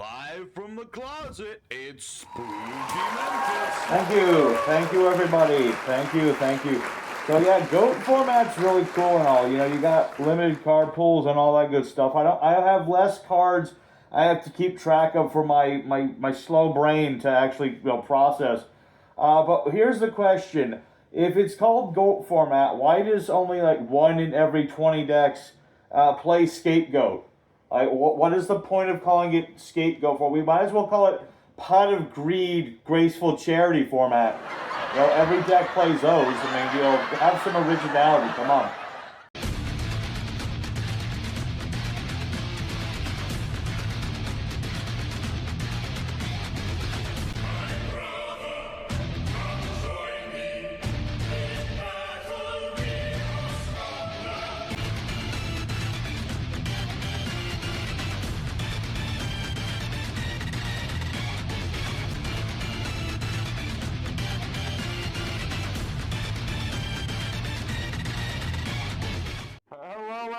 live from the closet, it's Spooky Memphis. Thank you everybody. Thank you. So yeah, goat format's really cool and all. You know, you got limited card pools and all that good stuff. I have less cards I have to keep track of for my slow brain to actually process. But here's the question: if it's called goat format, why does only like 1 in every 20 decks play scapegoat? What is the point of calling it scapegoat for? We might as well call it pot of greed, graceful charity format. You know, every deck plays those. I mean, have some originality. Come on.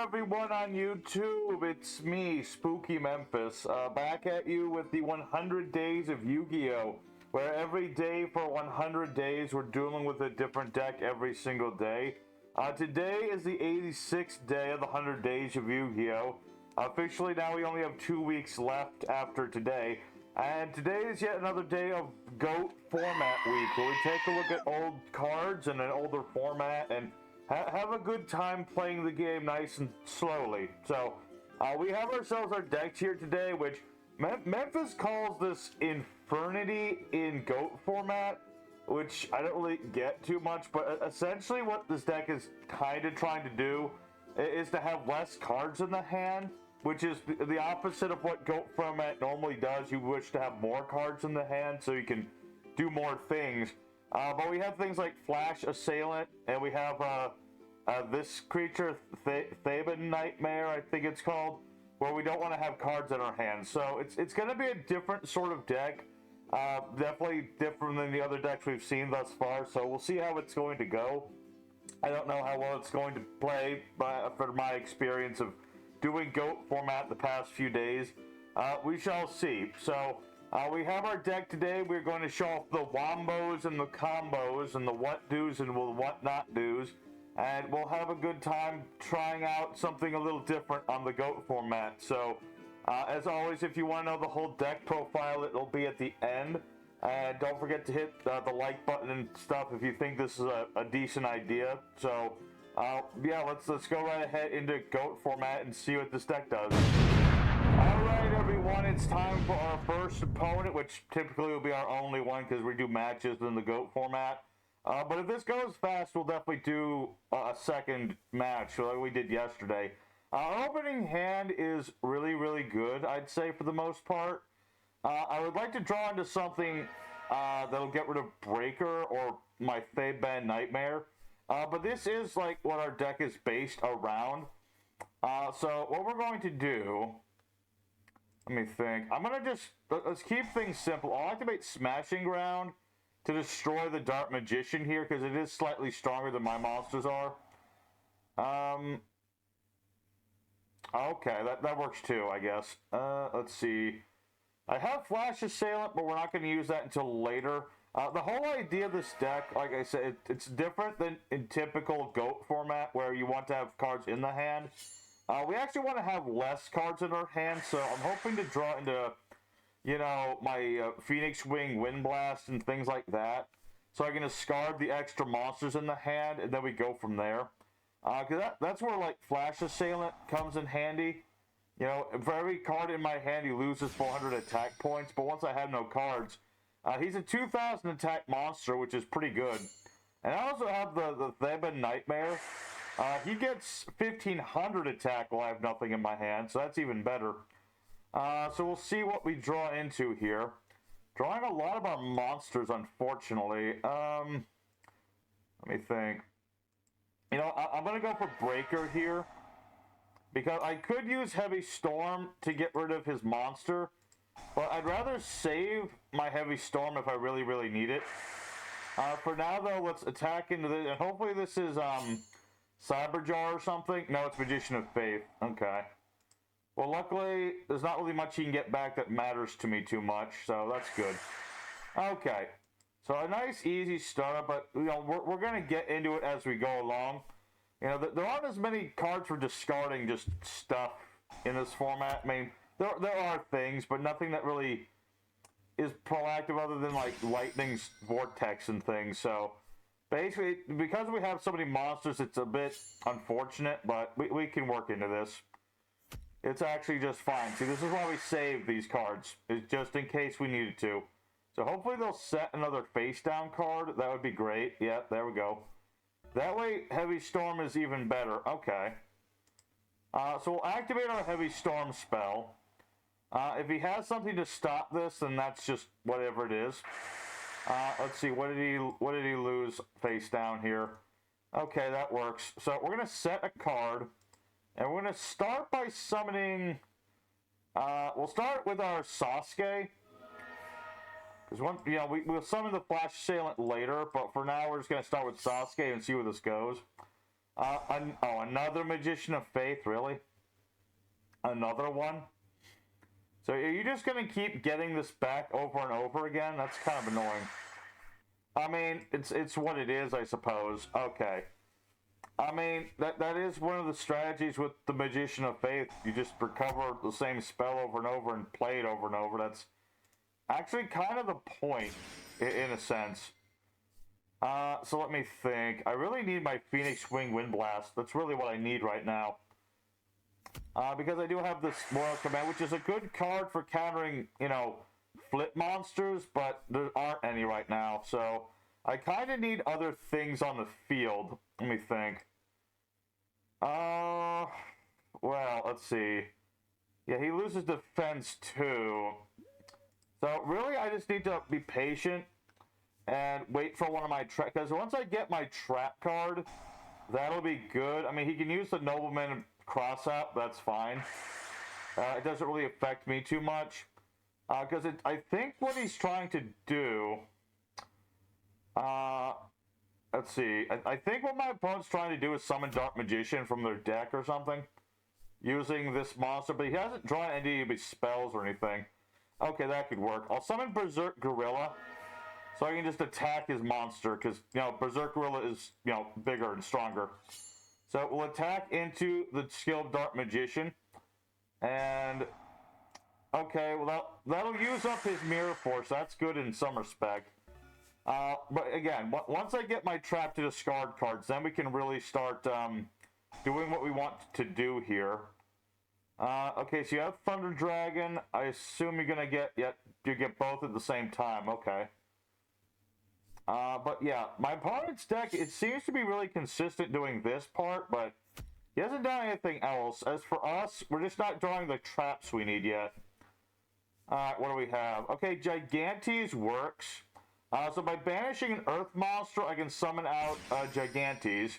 Everyone on YouTube, it's me, Spooky Memphis, back at you with the 100 Days of Yu-Gi-Oh! Where every day for 100 days we're dealing with a different deck every single day. Today is the 86th day of the 100 Days of Yu-Gi-Oh! Officially now we only have 2 weeks left after today. And today is yet another day of GOAT Format Week, where we take a look at old cards and an older format and have a good time playing the game nice and slowly. So, we have ourselves our decks here today, which Memphis calls this Infernity in GOAT format, which I don't really get too much, but essentially what this deck is kind of trying to do is to have less cards in the hand, which is the opposite of what GOAT format normally does. You wish to have more cards in the hand so you can do more things. But we have things like Flash Assailant, and we have this creature, Theban Nightmare, I think it's called, where we don't want to have cards in our hands. So it's going to be a different sort of deck. Definitely different than the other decks we've seen thus far, so we'll see how it's going to go. I don't know how well it's going to play, for my experience of doing GOAT format the past few days. We shall see. So, we have our deck today. We're going to show off the wombos and the combos and the what do's and the what not do's. And we'll have a good time trying out something a little different on the GOAT format. So, as always, if you want to know the whole deck profile, it'll be at the end. And don't forget to hit the like button and stuff if you think this is a decent idea. So, yeah, let's go right ahead into GOAT format and see what this deck does. Alright everyone, it's time for our first opponent, which typically will be our only one because we do matches in the GOAT format. But if this goes fast, we'll definitely do a second match like we did yesterday. Our opening hand is really good, I'd say, for the most part. I would like to draw into something that'll get rid of Breaker or my Theban Nightmare. But this is like what our deck is based around. So what we're going to do... Let me think. I'm going to just... Let's keep things simple. I'll activate Smashing Ground to destroy the Dark Magician here, because it is slightly stronger than my monsters are. Okay, that works too, I guess. Let's see. I have Flash Assailant, but we're not going to use that until later. The whole idea of this deck, like I said, it's different than in typical GOAT format, where you want to have cards in the hand. We actually want to have less cards in our hand, so I'm hoping to draw into, you know, my Phoenix Wing, Wind Blast, and things like that. So I can discard the extra monsters in the hand, and then we go from there. Because that's where, like, Flash Assailant comes in handy. You know, for every card in my hand, he loses 400 attack points, but once I have no cards, he's a 2,000 attack monster, which is pretty good. And I also have the Theban Nightmare. He gets 1,500 attack while I have nothing in my hand, so that's even better. So we'll see what we draw into here. Drawing a lot of our monsters, unfortunately. Let me think. You know, I'm going to go for Breaker here, because I could use Heavy Storm to get rid of his monster, but I'd rather save my Heavy Storm if I really need it. For now, though, let's attack into this, and hopefully this is, Cyberjar or something? No, it's Magician of Faith. Okay. Well, luckily, there's not really much he can get back that matters to me too much, so that's good. Okay, so a nice, easy startup, but you know we're gonna get into it as we go along. You know, there aren't as many cards for discarding just stuff in this format. I mean, there are things, but nothing that really is proactive other than like Lightning's Vortex and things. So basically, because we have so many monsters, it's a bit unfortunate, but we can work into this. It's actually just fine. See, this is why we save these cards, is just in case we needed to. So hopefully they'll set another face down card. That would be great. Yeah, there we go. That way, Heavy Storm is even better. Okay. So we'll activate our Heavy Storm spell. If he has something to stop this, then that's just whatever it is. Let's see, what did he lose face down here? Okay, that works. So we're gonna set a card, and we're gonna start by summoning. We'll start with our Sasuke. Because we'll summon the Flash Assailant later, but for now we're just gonna start with Sasuke and see where this goes. Another Magician of Faith, really? Another one? So are you just going to keep getting this back over and over again? That's kind of annoying. I mean, it's what it is, I suppose. Okay. I mean, that is one of the strategies with the Magician of Faith. You just recover the same spell over and over and play it over and over. That's actually kind of the point, in a sense. So let me think. I really need my Phoenix Wing Wind Blast. That's really what I need right now. Because I do have this Royal Command, which is a good card for countering, you know, flip monsters, but there aren't any right now. So I kind of need other things on the field. Let me think. Well, let's see. Yeah, he loses defense too. So really, I just need to be patient and wait for one of my trap. Because once I get my trap card, that'll be good. I mean, he can use the Nobleman cross out. That's fine. It doesn't really affect me too much. Because I think what he's trying to do. Let's see. I think what my opponent's trying to do is summon Dark Magician from their deck or something, using this monster, but he hasn't drawn any of his spells or anything. Okay, that could work. I'll summon Berserk Gorilla, so I can just attack his monster, because, you know, Berserk Gorilla is, you know, bigger and stronger. So we'll attack into the skilled Dark Magician, and okay, well that'll use up his Mirror Force. That's good in some respect. But again, once I get my trap to discard cards, then we can really start doing what we want to do here. Okay, so you have Thunder Dragon. I assume you're gonna get you get both at the same time. Okay. But yeah, my opponent's deck, it seems to be really consistent doing this part, but he hasn't done anything else. As for us, we're just not drawing the traps we need yet. Alright, what do we have? Okay, Gigantes works. So by banishing an Earth monster, I can summon out Gigantes.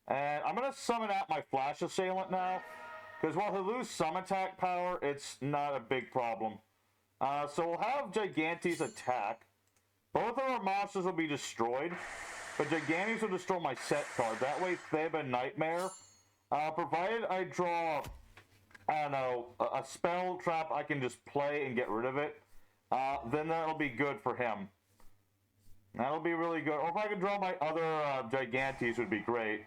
And I'm going to summon out my Flash Assailant now. Because while he'll lose some attack power, it's not a big problem. So we'll have Gigantes attack. Both of our monsters will be destroyed. But Gigantes will destroy my set card. That way, Theba Nightmare. Provided I draw, I don't know, a spell trap I can just play and get rid of it. Then that'll be good for him. That'll be really good. Or if I could draw my other Gigantes, would be great.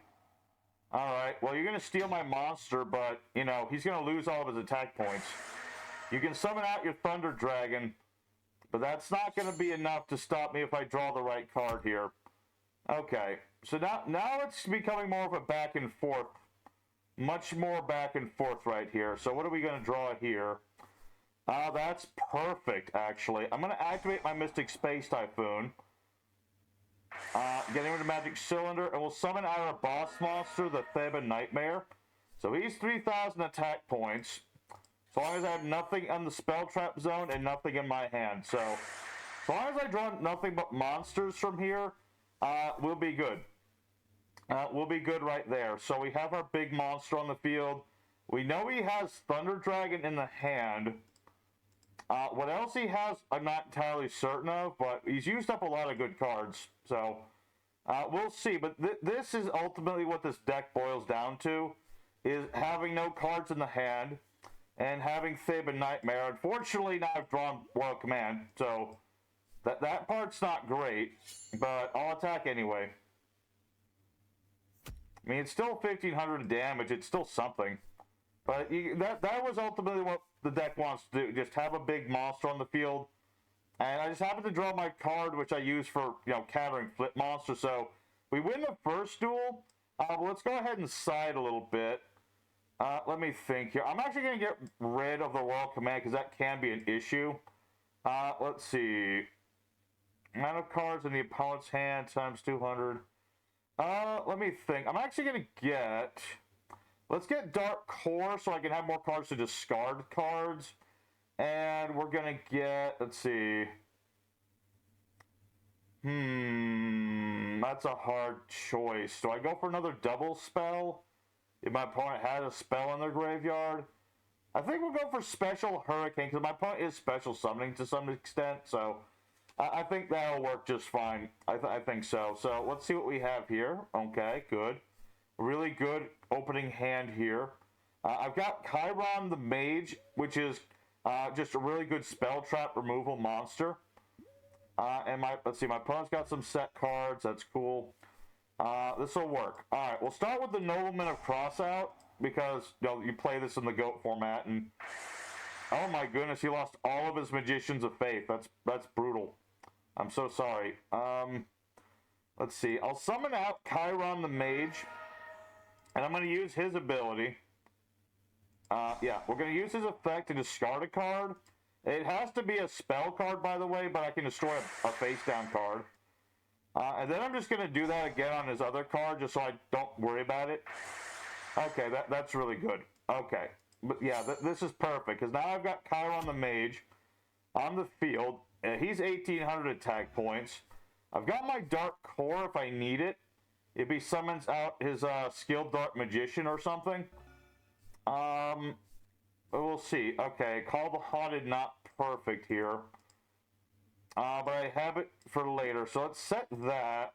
Alright, well, you're going to steal my monster, but, you know, he's going to lose all of his attack points. You can summon out your Thunder Dragon, but that's not going to be enough to stop me if I draw the right card here. Okay, so now it's becoming more of a back and forth. Much more back and forth right here. So what are we going to draw here? That's perfect, actually. I'm going to activate my Mystic Space Typhoon. Getting rid of Magic Cylinder, and we'll summon out our boss monster, the Theba Nightmare. So he's 3,000 attack points, so long as I have nothing on the spell trap zone and nothing in my hand. So long as I draw nothing but monsters from here, we'll be good. We'll be good right there. So we have our big monster on the field. We know he has Thunder Dragon in the hand. What else he has, I'm not entirely certain of, but he's used up a lot of good cards. So, we'll see. But this is ultimately what this deck boils down to, is having no cards in the hand. and having Theban Nightmare. Unfortunately, now I've drawn Royal Command, so that part's not great, but I'll attack anyway. I mean, it's still 1,500 damage. It's still something. But that was ultimately what the deck wants to do. Just have a big monster on the field. And I just happened to draw my card, which I use for, countering flip monsters. So we win the first duel. But let's go ahead and side a little bit. Let me think here. I'm actually going to get rid of the Royal Command because that can be an issue. Let's see. Amount of cards in the opponent's hand times 200. Let me think. I'm actually going to get... Let's get Dark Core so I can have more cards to discard cards. And we're going to get... Let's see. That's a hard choice. Do I go for another double spell? If my opponent had a spell in their graveyard? I think we'll go for Special Hurricane, because my opponent is special summoning to some extent, so I think that'll work just fine. I think so. So let's see what we have here. Okay, good. Really good opening hand here. I've got Chiron the Mage, which is just a really good spell trap removal monster. And let's see, my opponent's got some set cards. That's cool. This will work. All right, we'll start with the Nobleman of Crossout because you play this in the GOAT format, and oh my goodness, he lost all of his Magicians of Faith. That's brutal. I'm so sorry. Let's see. I'll summon out Chiron the Mage, and I'm going to use his ability. Yeah, we're going to use his effect to discard a card. It has to be a spell card, by the way, but I can destroy a face-down card. And then I'm just going to do that again on his other card, just so I don't worry about it. Okay, that's really good. Okay. But yeah, this is perfect, because now I've got Chiron the Mage on the field. He's 1,800 attack points. I've got my Dark Core if I need it. If he summons out his Skilled Dark Magician or something. We'll see. Okay, Call the Haunted, not perfect here. But I have it for later. So let's set that.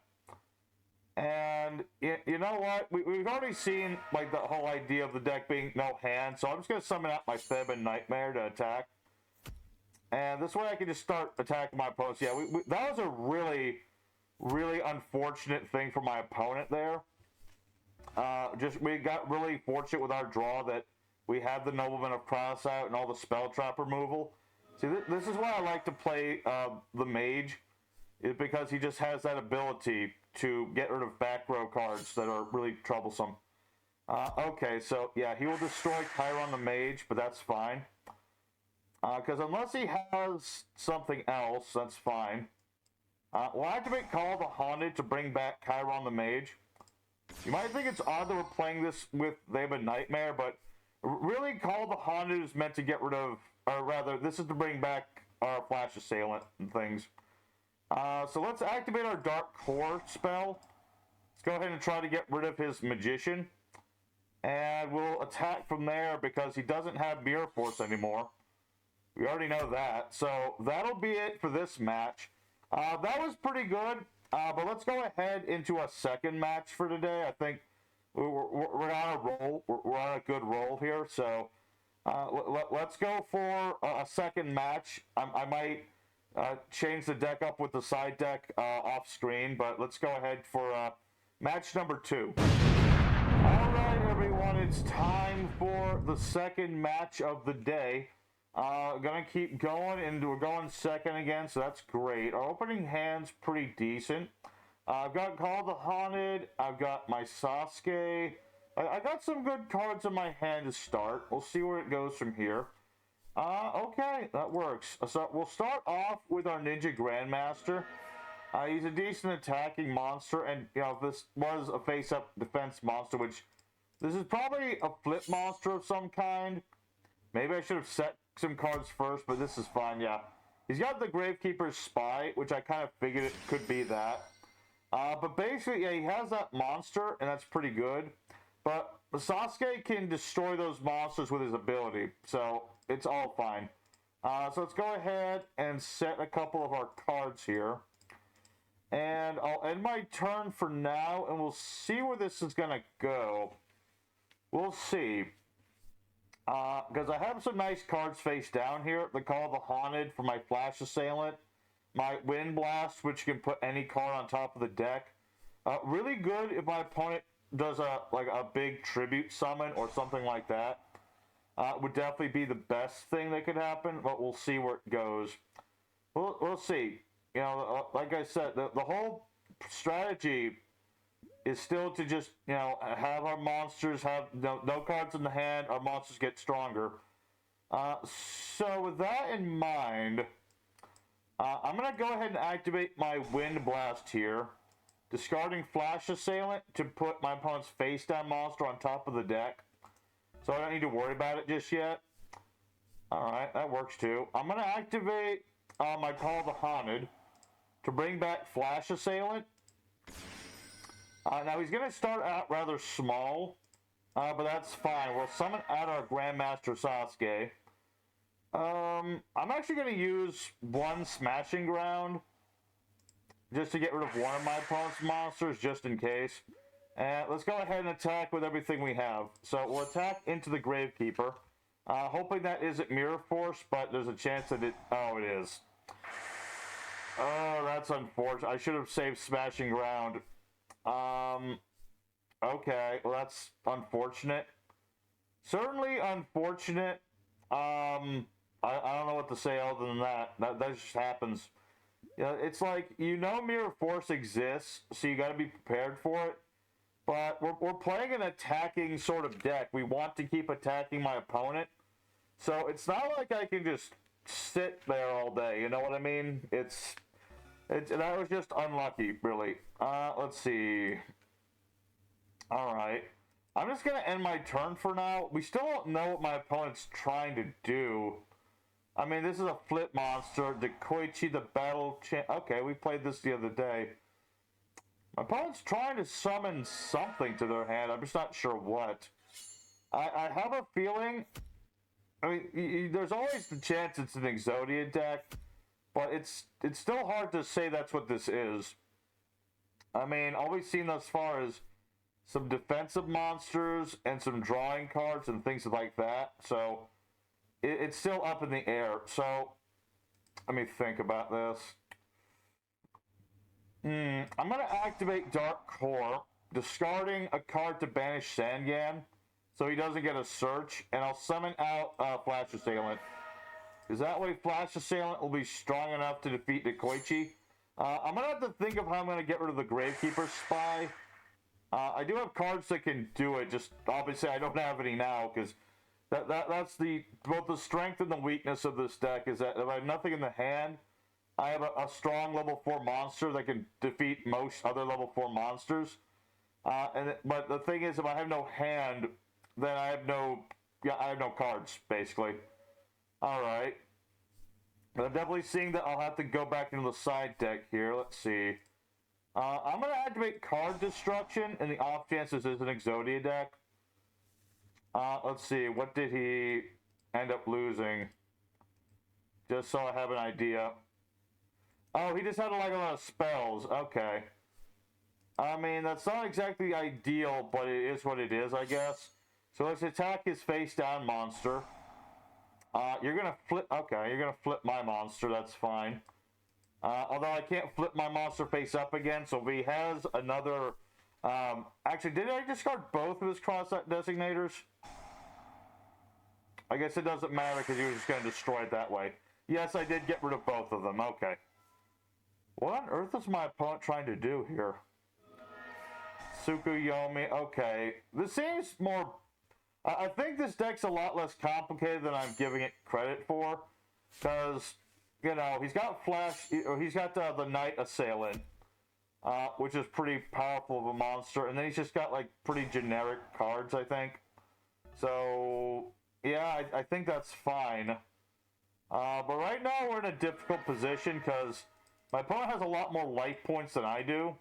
And you know what? We've already seen like the whole idea of the deck being no hand. So I'm just going to summon out my Theban Nightmare to attack. And this way I can just start attacking my opponents. Yeah, that was a really, really unfortunate thing for my opponent there. We got really fortunate with our draw that we had the Nobleman of Crossout and all the spell trap removal. See, this is why I like to play the Mage, is because he just has that ability to get rid of back row cards that are really troublesome. Okay, so yeah, he will destroy Chiron the Mage, but that's fine. Because unless he has something else, that's fine. We'll activate Call the Haunted to bring back Chiron the Mage. You might think it's odd that we're playing this with Theban Nightmare, but really Call the Haunted is meant to get rid of, or rather, this is to bring back our Flash Assailant and things. So let's activate our Dark Core spell. Let's go ahead and try to get rid of his Magician. And we'll attack from there because he doesn't have Mirror Force anymore. We already know that. So that'll be it for this match. That was pretty good. But let's go ahead into a second match for today. I think we're on a roll. We're on a good roll here. So let's go for a second match. I might change the deck up with the side deck off screen, but let's go ahead for match number 2. All right, everyone, it's time for the second match of the day. Gonna keep going, and we're going second again, so that's great. Our opening hand's pretty decent. I've got Call the Haunted. I've got my Sasuke. I got some good cards in my hand to start. We'll see where it goes from here. Okay, that works. So we'll start off with our Ninja Grandmaster. He's a decent attacking monster, and this was a face-up defense monster, which this is probably a flip monster of some kind. Maybe I should have set some cards first, but this is fine. Yeah, he's got the Gravekeeper's Spy, which I kind of figured it could be that. But basically, yeah, he has that monster, and that's pretty good. But Sasuke can destroy those monsters with his ability, so it's all fine. So let's go ahead and set a couple of our cards here. And I'll end my turn for now, and we'll see where this is going to go. We'll see. Because I have some nice cards face down here. The Call of the Haunted for my Flash Assailant. My Wind Blast, which can put any card on top of the deck. Really good if my opponent does a big tribute summon or something like that. Would definitely be the best thing that could happen, but we'll see where it goes. We'll see. You know, like I said, the whole strategy is still to just, you know, have our monsters have no cards in the hand, our monsters get stronger. So with that in mind, I'm going to go ahead and activate my Wind Blast here, discarding Flash Assailant to put my opponent's face down monster on top of the deck. So I don't need to worry about it just yet. Alright, that works too. I'm going to activate my Call of the Haunted to bring back Flash Assailant. Now he's going to start out rather small, but that's fine. We'll summon out our Grandmaster Sasuke. I'm actually going to use one Smashing Ground just to get rid of one of my opponent's monsters, just in case. And let's go ahead and attack with everything we have. So we'll attack into the Gravekeeper, hoping that isn't Mirror Force, but there's a chance that it... Oh, it is. Oh, that's unfortunate. I should have saved Smashing Ground. Okay, well that's unfortunate. Certainly unfortunate. I don't know what to say other than that. That just happens. You know, it's like, you know, Mirror Force exists, so you got to be prepared for it. But we're playing an attacking sort of deck. We want to keep attacking my opponent. So it's not like I can just sit there all day, you know what I mean? That was just unlucky, really. Let's see. Alright. I'm just going to end my turn for now. We still don't know what my opponent's trying to do. I mean, this is a flip monster. The Koichi, the battle champ. Okay, we played this the other day. My opponent's trying to summon something to their hand. I'm just not sure what. I have a feeling... I mean, there's always the chance it's an Exodia deck, but it's still hard to say that's what this is. I mean, all we've seen thus far is some defensive monsters and some drawing cards and things like that. So it's still up in the air. So let me think about this. I'm going to activate Dark Core, discarding a card to banish Sangan, so he doesn't get a search, and I'll summon out Flash Assailant. Because that way Flash Assailant will be strong enough to defeat the Koichi. I'm going to have to think of how I'm going to get rid of the Gravekeeper Spy. I do have cards that can do it, just obviously I don't have any now, because that's both the strength and the weakness of this deck, is that if I have nothing in the hand, I have a strong level 4 monster that can defeat most other level 4 monsters. But the thing is, if I have no hand, then I have no cards, basically. Alright. But I'm definitely seeing that I'll have to go back into the side deck here. Let's see. I'm going to activate Card Destruction in the off chance this is an Exodia deck. Let's see. What did he end up losing? Just so I have an idea. Oh, he just had like a lot of spells. Okay. I mean, that's not exactly ideal, but it is what it is, I guess. So let's attack his face down monster. You're gonna flip. Okay, you're gonna flip my monster. That's fine. Although I can't flip my monster face up again, so if he has another. Actually, did I discard both of his cross designators? I guess it doesn't matter because he was just gonna destroy it that way. Yes, I did get rid of both of them. Okay. What on earth is my opponent trying to do here? Tsukuyomi. Okay. This seems more... I think this deck's a lot less complicated than I'm giving it credit for. Because, you know, he's got Flash... He's got the Knight Assailant. Which is pretty powerful of a monster. And then he's just got, like, pretty generic cards, I think. So, yeah, I think that's fine. But right now we're in a difficult position because... my opponent has a lot more life points than I do.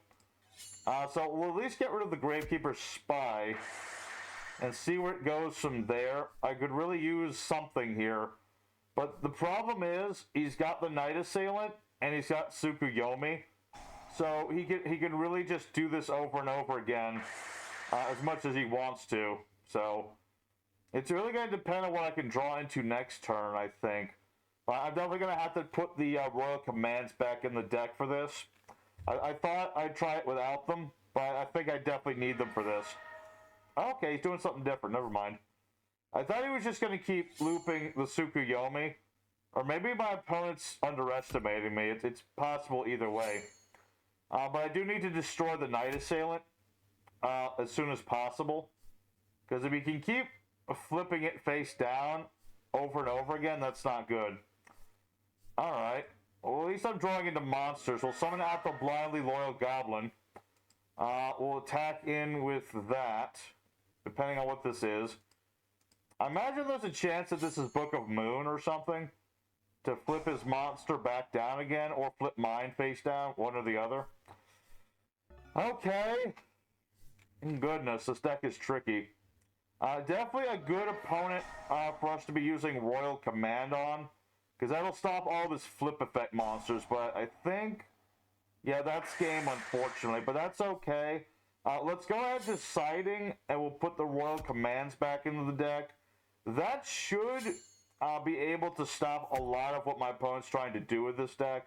So we'll at least get rid of the Gravekeeper Spy and see where it goes from there. I could really use something here. But the problem is, he's got the Knight Assailant and he's got Tsukuyomi. So he can really just do this over and over again as much as he wants to. So It's really going to depend on what I can draw into next turn, I think. But I'm definitely going to have to put the Royal Commands back in the deck for this. I thought I'd try it without them, but I think I definitely need them for this. Okay, he's doing something different. Never mind. I thought he was just going to keep looping the Tsukuyomi. Or maybe my opponent's underestimating me. It's possible either way. But I do need to destroy the Knight Assailant as soon as possible. Because if he can keep flipping it face down over and over again, that's not good. Alright. Well, at least I'm drawing into monsters. We'll summon out the Blindly Loyal Goblin. We'll attack in with that, depending on what this is. I imagine there's a chance that this is Book of Moon or something, to flip his monster back down again, or flip mine face down, one or the other. Okay. Goodness, this deck is tricky. Definitely a good opponent for us to be using Royal Command on, because that'll stop all this flip effect monsters, but I think, yeah, that's game, unfortunately, but that's okay. Let's go ahead to siding, and we'll put the Royal Commands back into the deck. That should be able to stop a lot of what my opponent's trying to do with this deck.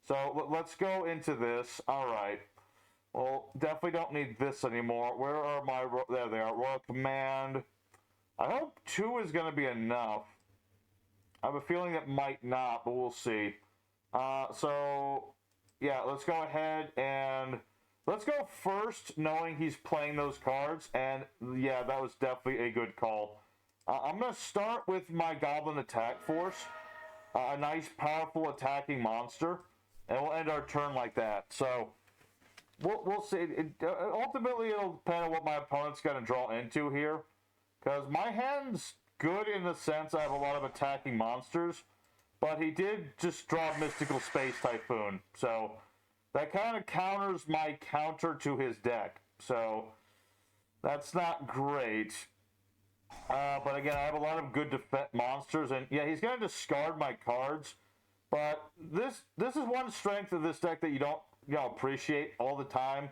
So let's go into this. Alright. Well, definitely don't need this anymore. Where are my... There they are. Royal Command. I hope 2 is going to be enough. I have a feeling it might not, but we'll see. So, yeah, let's go ahead and... Let's go first, knowing he's playing those cards. And, yeah, that was definitely a good call. I'm going to start with my Goblin Attack Force. A nice, powerful attacking monster. And we'll end our turn like that. So... We'll see. Ultimately, it'll depend on what my opponent's going to draw into here. Because my hand's good in the sense I have a lot of attacking monsters. But he did just draw Mystical Space Typhoon. So that kind of counters my counter to his deck. So that's not great. But again, I have a lot of good monsters. And yeah, he's going to discard my cards. But this is one strength of this deck that you don't appreciate all the time,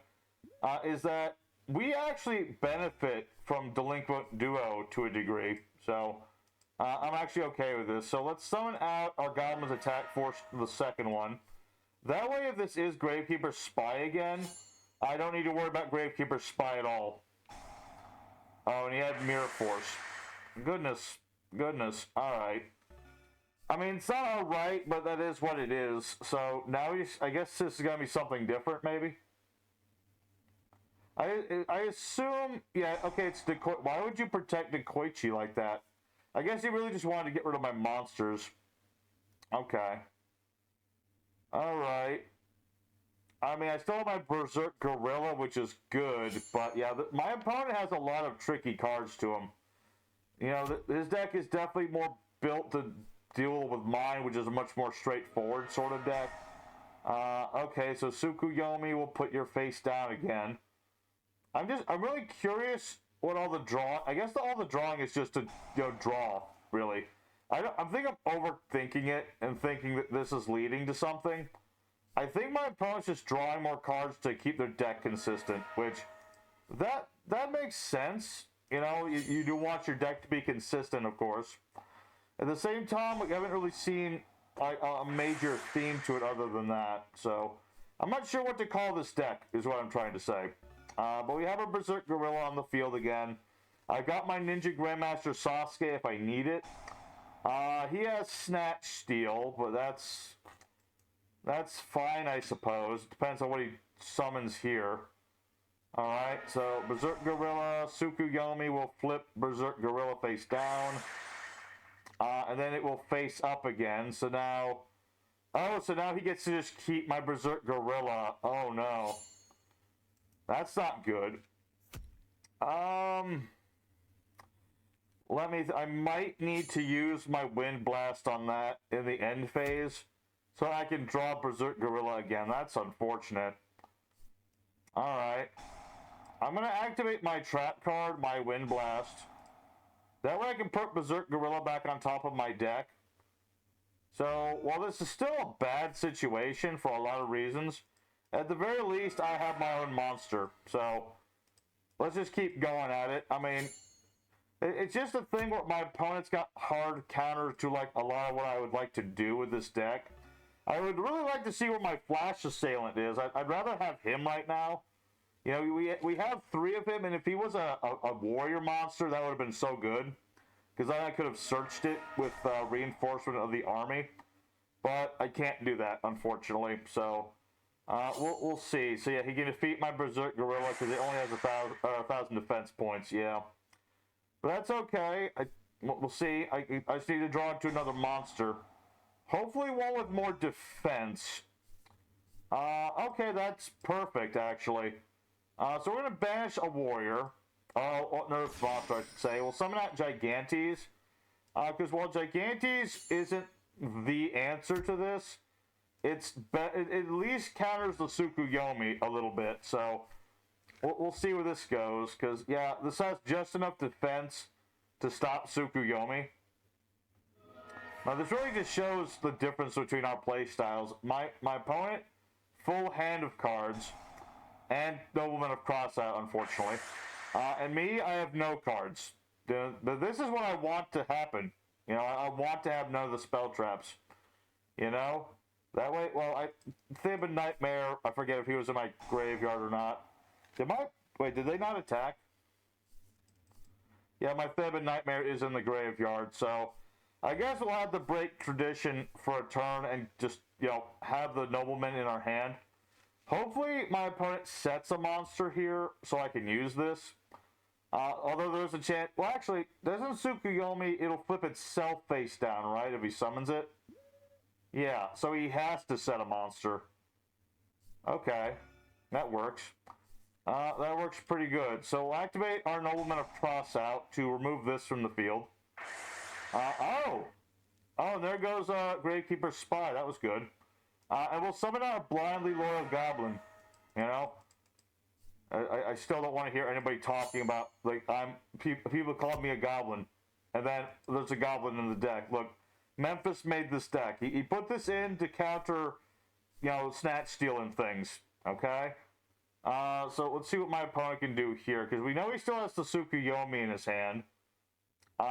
is that we actually benefit from Delinquent Duo to a degree. So I'm actually okay with this. So let's summon out our Goblin's Attack Force, the second one. That way, if this is Gravekeeper's Spy again, I don't need to worry about Gravekeeper's Spy at all. Oh, and he had Mirror Force. Goodness. Alright. I mean, it's not alright, but that is what it is. So now I guess this is going to be something different, maybe? I assume... Yeah, okay, it's Decoy... Why would you protect Dekoichi like that? I guess he really just wanted to get rid of my monsters. Okay. Alright. I mean, I still have my Berserk Gorilla, which is good, but yeah, my opponent has a lot of tricky cards to him. You know, his deck is definitely more built to deal with mine, which is a much more straightforward sort of deck. Okay, so Tsukuyomi will put your face down again. I'm really curious what all the I guess all the drawing is just to, draw, really. I think I'm overthinking it and thinking that this is leading to something. I think my opponent's just drawing more cards to keep their deck consistent, which, that makes sense. You know, you do want your deck to be consistent, of course. At the same time, we haven't really seen a major theme to it other than that. So, I'm not sure what to call this deck, is what I'm trying to say. But we have a Berserk Gorilla on the field again. I got my Ninja Grandmaster Sasuke if I need it. He has Snatch Steel, but that's fine, I suppose. Depends on what he summons here. Alright, so Berserk Gorilla, Tsukuyomi will flip Berserk Gorilla face down. And then it will face up again. So now... Oh, so now he gets to just keep my Berserk Gorilla. Oh, no. That's not good. I might need to use my Wind Blast on that in the end phase. So I can draw Berserk Gorilla again. That's unfortunate. Alright. I'm going to activate my trap card, my Wind Blast. That way I can put Berserk Gorilla back on top of my deck. So, while this is still a bad situation for a lot of reasons, at the very least I have my own monster. So, let's just keep going at it. I mean, It's just a thing where my opponent's got hard counters to like a lot of what I would like to do with this deck. I would really like to see where my Flash Assailant is. I'd rather have him right now. You know, we have 3 of him, and if he was a warrior monster, that would have been so good. Because then I could have searched it with reinforcement of the army. But I can't do that, unfortunately. So, we'll see. So yeah, he can defeat my Berserk Gorilla because it only has 1,000 defense points, yeah. But that's okay. We'll see. I just need to draw into another monster. Hopefully one with more defense. Okay, that's perfect, actually. So we're going to banish a warrior. No, monster, I should say. We'll summon out Gigantes. Because while Gigantes isn't the answer to this, it at least counters the Tsukuyomi a little bit. So we'll see where this goes. Because, yeah, this has just enough defense to stop Tsukuyomi. Now, this really just shows the difference between our play styles. My opponent, full hand of cards, and Nobleman of Crossout, unfortunately. And me, I have no cards. But this is what I want to happen. You know, I want to have none of the spell traps. You know? That way, well, Thib and Nightmare, I forget if he was in my graveyard or not. Wait, did they not attack? Yeah, my Thib and Nightmare is in the graveyard, so I guess we'll have to break tradition for a turn and just, you know, have the Nobleman in our hand. Hopefully my opponent sets a monster here so I can use this. Although there's a chance... Well, actually, doesn't Tsukuyomi... It'll flip itself face down, right, if he summons it? Yeah, so he has to set a monster. Okay, that works. That works pretty good. So we'll activate our Nobleman of Crossout to remove this from the field. Oh, there goes Gravekeeper's Spy. That was good. And we'll summon out a blindly loyal goblin. You know? I still don't want to hear anybody talking about, like, people call me a goblin. And then there's a goblin in the deck. Look, Memphis made this deck. He put this in to counter, you know, snatch stealing things. Okay? So let's see what my opponent can do here. Because we know he still has the Tsukuyomi in his hand.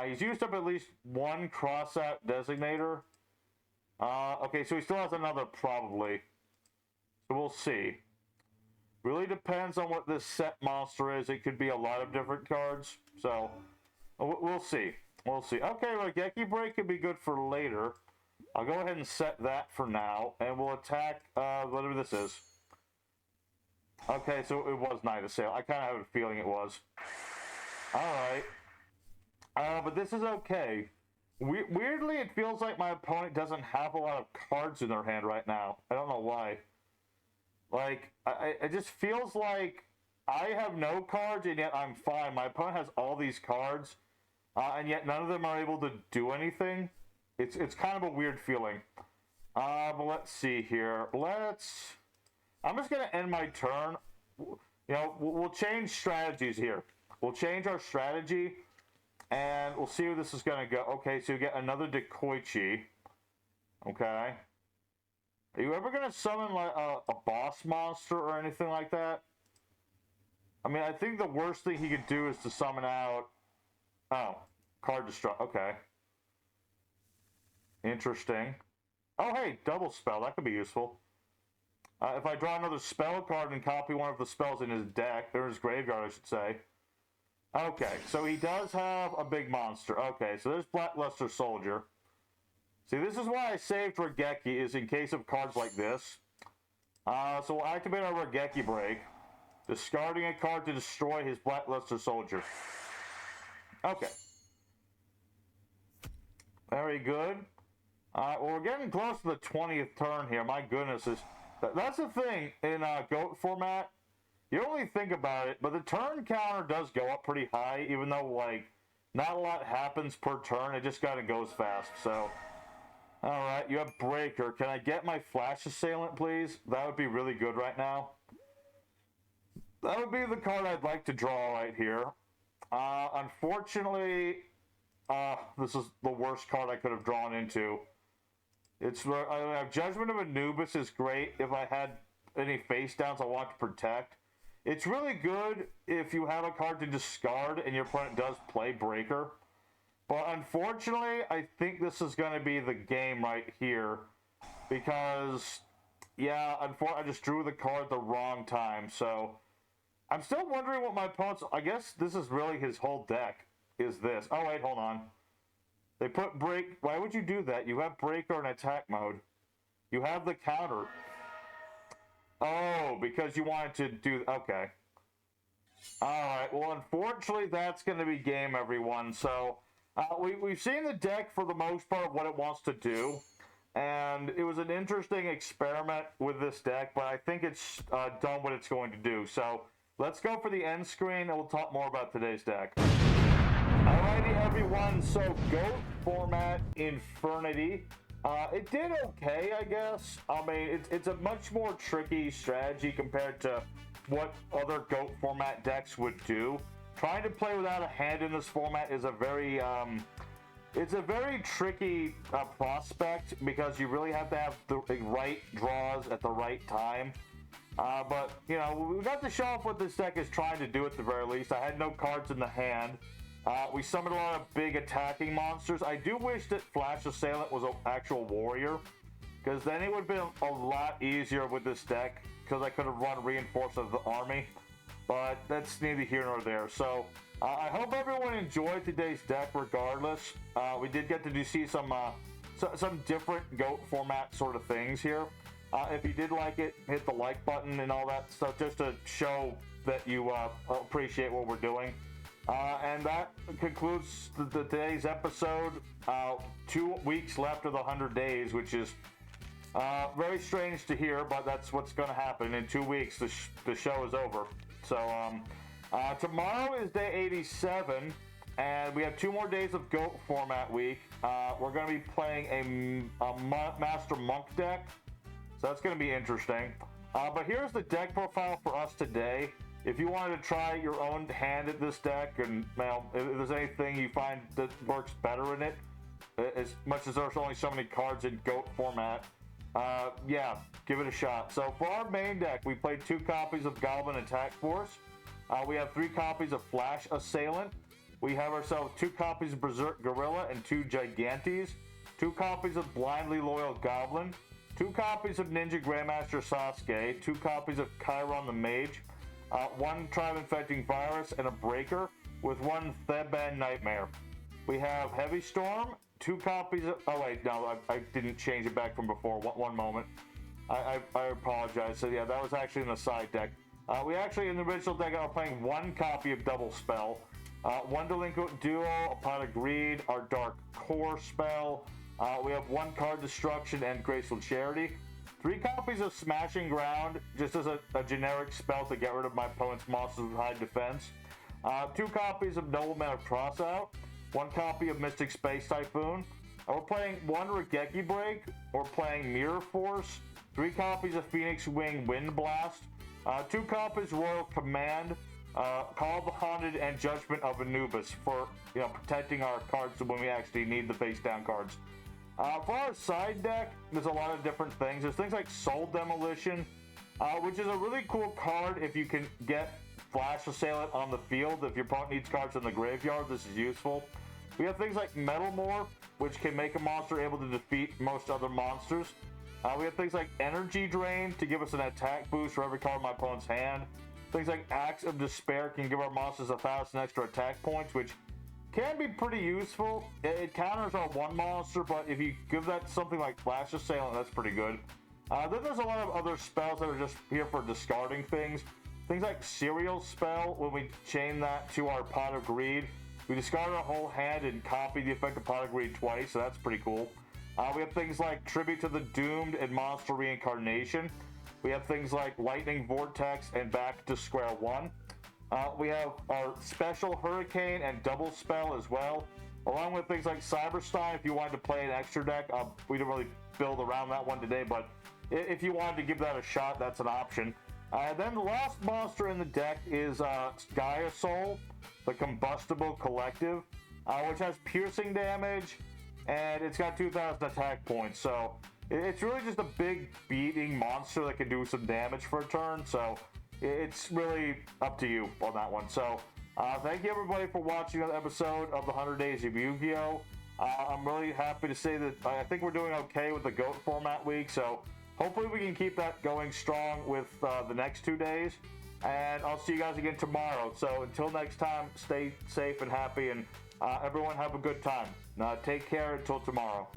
He's used up at least one cross-out designator. Okay, so he still has another, probably. So we'll see. Really depends on what this set monster is. It could be a lot of different cards. So, we'll see. We'll see. Okay, Raigeki Break could be good for later. I'll go ahead and set that for now. And we'll attack, whatever this is. Okay, so it was Night Assail. I kind of have a feeling it was. Alright. But this is okay. Weirdly, it feels like my opponent doesn't have a lot of cards in their hand right now. I don't know why. Like, it just feels like I have no cards, and yet I'm fine. My opponent has all these cards, and yet none of them are able to do anything. It's kind of a weird feeling. But let's see here. I'm just going to end my turn. You know, we'll change strategies here. We'll change our strategy, and we'll see where this is going to go. Okay, so you get another Dekoichi. Okay. Are you ever going to summon like a boss monster or anything like that? I mean, I think the worst thing he could do is to summon out... Oh, card destruct. Okay. Interesting. Oh, hey, double spell. That could be useful. If I draw another spell card and copy one of the spells in his deck, or his graveyard, I should say. Okay, so he does have a big monster. Okay, so there's Blackluster Soldier. See, this is why I saved Raigeki, is in case of cards like this. So we'll activate our Raigeki Break, discarding a card to destroy his Blackluster Soldier. Okay. Very good. Well, we're getting close to the 20th turn here. My goodness, that's the thing in GOAT format. You don't really think about it, but the turn counter does go up pretty high, even though, like, not a lot happens per turn. It just kind of goes fast, so... Alright, you have Breaker. Can I get my Flash Assailant, please? That would be really good right now. That would be the card I'd like to draw right here. Unfortunately, this is the worst card I could have drawn into. I have Judgment of Anubis is great if I had any face downs I want to protect. It's really good if you have a card to discard and your opponent does play Breaker. But unfortunately, I think this is going to be the game right here. Because, yeah, unfortunately, I just drew the card at the wrong time. So, I'm still wondering what my opponent's... I guess this is really his whole deck, is this. Oh, wait, hold on. They put Break... Why would you do that? You have Breaker in attack mode. You have the counter. Oh, because you wanted to do... Okay. Alright, well, unfortunately, that's going to be game, everyone. So, we've seen the deck for the most part, what it wants to do. And it was an interesting experiment with this deck, but I think it's done what it's going to do. So, let's go for the end screen, and we'll talk more about today's deck. Alrighty, everyone. So, Goat format Infernity. It did okay, I guess. I mean, it's a much more tricky strategy compared to what other Goat format decks would do. Trying to play without a hand in this format is a very, it's a very tricky prospect because you really have to have the right draws at the right time. But, you know, we got to show off what this deck is trying to do at the very least. I had no cards in the hand. We summoned a lot of big attacking monsters. I do wish that Flash Assailant was an actual warrior, because then it would have been a lot easier with this deck, because I could have run Reinforcement of the Army, but that's neither here nor there. So, I hope everyone enjoyed today's deck regardless. We did get to see some different Goat format sort of things here. If you did like it, hit the like button and all that stuff, just to show that you appreciate what we're doing. And that concludes today's episode. 2 weeks left of the 100 days, which is very strange to hear, but that's what's going to happen. In 2 weeks, the show is over. So tomorrow is day 87, and we have 2 more days of Goat format week. We're going to be playing a Master Monk deck, so that's going to be interesting. But here's the deck profile for us today. If you wanted to try your own hand at this deck, and well, if there's anything you find that works better in it, as much as there's only so many cards in Goat format, yeah, give it a shot. So for our main deck, we played 2 copies of Goblin Attack Force. We have 3 copies of Flash Assailant. We have ourselves 2 copies of Berserk Gorilla and 2 Gigantes. 2 copies of Blindly Loyal Goblin. 2 copies of Ninja Grandmaster Sasuke. 2 copies of Chiron the Mage. 1 Tribe Infecting Virus and a Breaker with 1 Theban Nightmare. We have Heavy Storm, 2 copies of... Oh wait, no, I didn't change it back from before. One moment. I apologize. So yeah, that was actually in the side deck. We actually, in the original deck, are playing 1 copy of Double Spell, 1 Delinquent Duel, a Pot of Greed, our Dark Core spell. We have 1 Card Destruction and Graceful Charity. 3 copies of Smashing Ground, just as a generic spell to get rid of my opponent's monsters with high defense. 2 copies of Nobleman of Crossout. 1 copy of Mystic Space Typhoon. We're playing 1 Regeki Break. We're playing Mirror Force. 3 copies of Phoenix Wing Wind Blast. 2 copies Royal Command. Call of the Haunted and Judgment of Anubis for protecting our cards when we actually need the face down cards. For our side deck, there's a lot of different things. There's things like Soul Demolition, which is a really cool card if you can get Flash Assailant on the field. If your opponent needs cards in the graveyard, this is useful. We have things like Metal Morph, which can make a monster able to defeat most other monsters. We have things like Energy Drain to give us an attack boost for every card in my opponent's hand. Things like Axe of Despair can give our monsters 1,000 extra attack points, which can be pretty useful. It counters our 1 monster, but if you give that something like Flash Assailant, that's pretty good. Then there's a lot of other spells that are just here for discarding things. Things like Serial Spell, when we chain that to our Pot of Greed, we discard our whole hand and copy the effect of Pot of Greed twice, so that's pretty cool. We have things like Tribute to the Doomed and Monster Reincarnation. We have things like Lightning Vortex and Back to Square One. We have our Special Hurricane and Double Spell as well, along with things like Cyberstein if you wanted to play an extra deck. We didn't really build around that one today, but if you wanted to give that a shot, that's an option. Then the last monster in the deck is Gaia Soul, the Combustible Collective, which has piercing damage, and it's got 2,000 attack points. So it's really just a big beating monster that can do some damage for a turn. So it's really up to you on that one. So thank you everybody for watching another episode of the 100 Days of Yu-Gi-Oh! I'm really happy to say that I think we're doing okay with the GOAT format week, so hopefully we can keep that going strong with the next 2 days. And I'll see you guys again tomorrow. So until next time, stay safe and happy, and everyone have a good time. Take care until tomorrow.